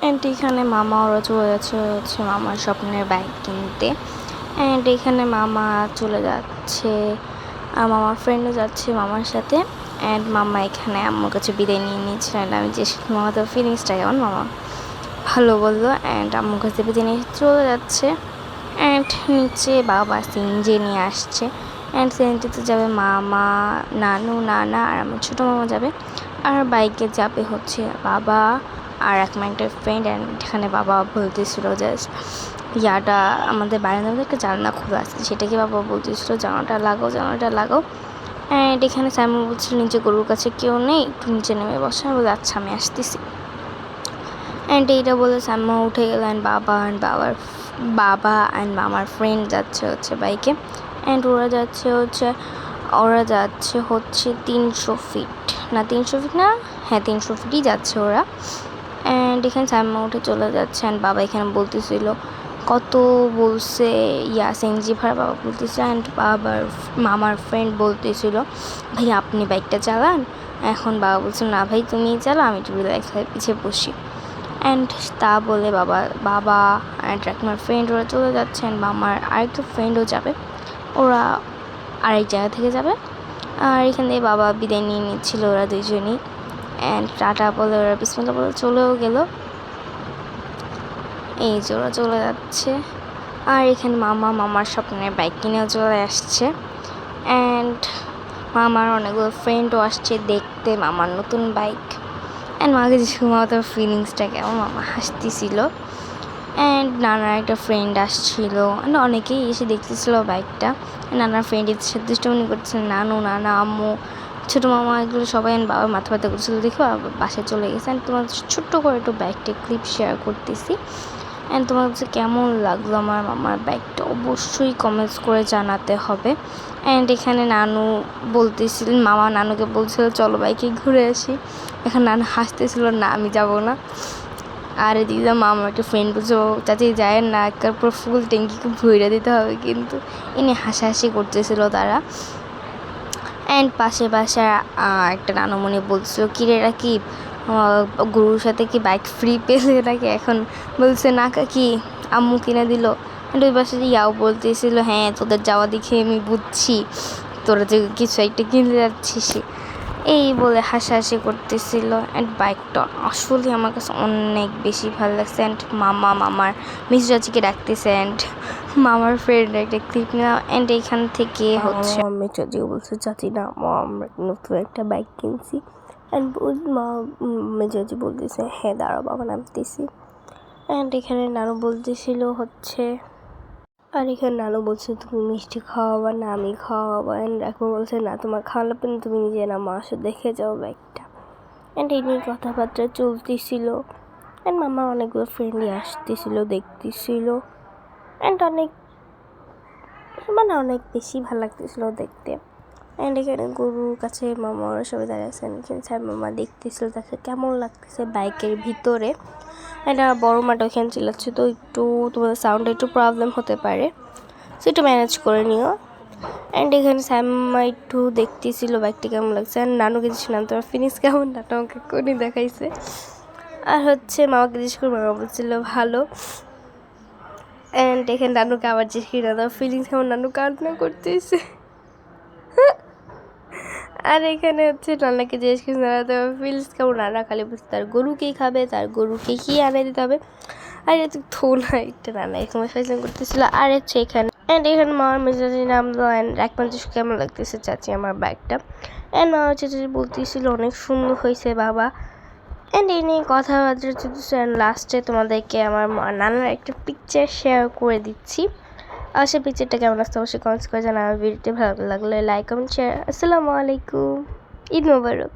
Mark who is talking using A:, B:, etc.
A: And এখানে মামা ওরা চলে যাচ্ছে মামার স্বপ্নের বাইক কিনতে। অ্যান্ড এখানে মামা চলে যাচ্ছে আর মামার ফ্রেন্ডও যাচ্ছে মামার সাথে। অ্যান্ড মামা এখানে আম্মুর কাছে বিদায় নিয়ে নিয়েছিলেন। আমি যে মামাদের ফিলিংসটা কেমন মামা ভালো বললো। অ্যান্ড আম্মুর কাছে বিদায় নিয়ে চলে যাচ্ছে। অ্যান্ড নিচে বাবা সিনজি নিয়ে আসছে। অ্যান্ড সিনজিতে যাবে মামা, নানু, নানা আর আমার ছোটো মামা যাবে। আর বাইকে যাবে হচ্ছে বাবা আর একটা ফ্রেন্ড। অ্যান্ড এখানে বাবা বলতেছিল যে ইয়াটা আমাদের বারান্দার মধ্যে একটা জানলা খোলা আছে, সেটাকে বাবা বলতেছিল জানালাটা লাগাও। অ্যান্ড এখানে সাইমন বলছিল নিচে গরুর কাছে কেউ নেই, একটু নিচে নেমে বসে। আমি বলি আচ্ছা আমি আসতেছি। অ্যান্ড এইটা বলে সাইমা উঠে গেল। অ্যান্ড বাবা অ্যান্ড মামার ফ্রেন্ড যাচ্ছে বাইকে। অ্যান্ড ওরা যাচ্ছে হচ্ছে 300 ফিট না 300 ফিটই যাচ্ছে ওরা। অ্যান্ড এখানে সাইমা উঠে চলে যাচ্ছে। অ্যান্ড বাবা এখানে বলতেছিল কত বলছে সেনজি ভাড়া বাবা বলতেছে। অ্যান্ড মামার ফ্রেন্ড বলতেছিল ভাই আপনি বাইকটা চালান। এখন বাবা বলছিল না ভাই তুমিই চালা, আমি একটু রিল্যাক্স হয়ে পিছিয়ে বসি। অ্যান্ড তা বলে বাবা অ্যান্ড আমার ফ্রেন্ড ওরা চলে যাচ্ছে। অ্যান্ড মামার আরেকটা ফ্রেন্ডও যাবে, ওরা আরেক জায়গা থেকে যাবে। আর এখান থেকে বাবা বিদায় নিয়ে নিচ্ছিল ওরা দুজনই। অ্যান্ড টাটা বলে ওরা বিসমিল্লাহ বলে চলেও গেল। এই যে ওরা চলে যাচ্ছে। আর এখানে মামার স্বপ্নের বাইক কিনেও চলে আসছে। অ্যান্ড মামার অনেকগুলো ফ্রেন্ডও আসছে দেখতে মামার নতুন বাইক। অ্যান্ড মাকে যে মামার ফিলিংসটা কেমন মামা হাসতেছিল। অ্যান্ড নানার একটা ফ্রেন্ড আসছিল, অ্যান্ড অনেকেই এসে দেখতেছিল বাইকটা। নানার ফ্রেন্ডের সাথে দুষ্টুমনি করতেছিল, নানু, নানা, আম্মু, ছোটো মামা, এগুলো সবাই বাবা মাথা ব্যথা করছিল দেখো বাসায় চলে গেছে। অ্যান্ড তোমার ছোট্ট করে একটু বাইকটা ক্লিপ শেয়ার করতেছি। অ্যান্ড তোমার কাছে কেমন লাগলো আমার মামার বাইকটা অবশ্যই কমেন্টস করে জানাতে হবে। অ্যান্ড এখানে নানু বলতেছিলেন, মামা নানুকে বলছিল চলো বাইকে ঘুরে আসি। এখন নানু হাসতেছিল না আমি যাব না। আর এদিকে মামার একটা ফ্রেন্ড বলছে চাচি যায় না, একবার পুরো ফুল ট্যাঙ্কিকে ভরে দিতে হবে কিন্তু। এনে হাসাহাসি করতেছিল তারা। অ্যান্ড পাশে একটা নানুমণি বলছিল কিরে কি গরুর সাথে কি বাইক ফ্রি পেলে নাকি, এখন বলছে না কি আম্মু কিনে দিল। অ্যান্ড ওই পাশে ইয়াও বলতেছিল হ্যাঁ তোদের যাওয়া দেখে আমি বুঝছি তোরা যে কিছু একটা কিনতে যাচ্ছিস, এই বলে হাসাহাসি করতেছিল। অ্যান্ড বাইকটা আসলে আমার কাছে অনেক বেশি ভালো লাগছে। অ্যান্ড মামার মিস চাচিকে ডাকতেছে। অ্যান্ড মামার ফ্রেন্ড একটা ক্লিপ নেওয়া। অ্যান্ড এইখান থেকে হচ্ছে মাম্মি চাচিকে বলছে চাচি না আমরা নতুন একটা বাইক কিনছি। অ্যান্ড মাম্মি চাচি বলতেছে হ্যাঁ দাঁড়াও বাবা নামতেছি। অ্যান্ড এখানে নানু বলতেছিল হচ্ছে আর এখানে নানু বলছে তুমি মিষ্টি খাওয়াবা না আমি খাওয়াবো। অ্যান্ড এখন বলছে না তোমার খাওয়া লাগবে না, তুমি নিজে না মা আসো দেখে যাও বাইকটা। অ্যান্ড এই নিয়ে কথাবার্তা চলতেছিল। অ্যান্ড মামার অনেকগুলো ফ্রেন্ডই আসতেছিল দেখতেছিল। অ্যান্ড অনেক বেশি ভালো লাগতেছিল দেখতে। অ্যান্ড এখানে গরুর কাছে মামা ওরা সবাই দাঁড়িয়ে আছেন। স্যার মামা দেখতেছিল তাকে কেমন লাগতেছে বাইকের ভিতরে। এটা বড় মাঠ ওইখানে চিল্লাচ্ছে, তো একটু তোমাদের সাউন্ডে একটু প্রবলেম হতে পারে, সো একটু ম্যানেজ করে নিও। অ্যান্ড এখানে স্যামা একটু দেখতেছিল বাইকটা কেমন লাগছে। আর নানুকে জিজ্ঞেস তোমার ফিনিশ কেমন, নাটু আমাকে কোনই দেখাইছে। আর হচ্ছে মামাকে জিজ্ঞেস করে মামা বলছিল ভালো। অ্যান্ড এখানে নানুকে আবার জিজ্ঞেস করি না তোমার ফিলিংস কেমন, নানু কান্না করতেছে। আর এখানে হচ্ছে নানাকে জিজ্ঞেস করছি নানা তোমার ফিলিংস কেমন, নানা খালি বুঝতে তার গরুকেই খাবে, তার গরুকে কি আনে দিতে হবে। আর এটা তো না একটা নানা এরকম ফাইসলাম করতেছিল। আর হচ্ছে এখানে এখানে মামার মেজাজি নামলো। অ্যান্ড একমাত্র কেমন লাগতেছে চাচি আমার ব্যাগটা। অ্যান্ড মামার চাচি বলতেছিল অনেক সুন্দর হয়েছে বাবা। অ্যান্ড এই নিয়ে কথাবার্তা চলতেছে। অ্যান্ড লাস্টে তোমাদেরকে আমার নানার একটা পিকচার শেয়ার করে দিচ্ছি। আর সেই পিকচারটা কেমন আসতে অবশ্যই কমেন্টস করে জানাবে। ভিডিওটি ভালো লাগলে লাইক কমেন্ট শেয়ার। আসসালামু আলাইকুম, ঈদ মোবারক।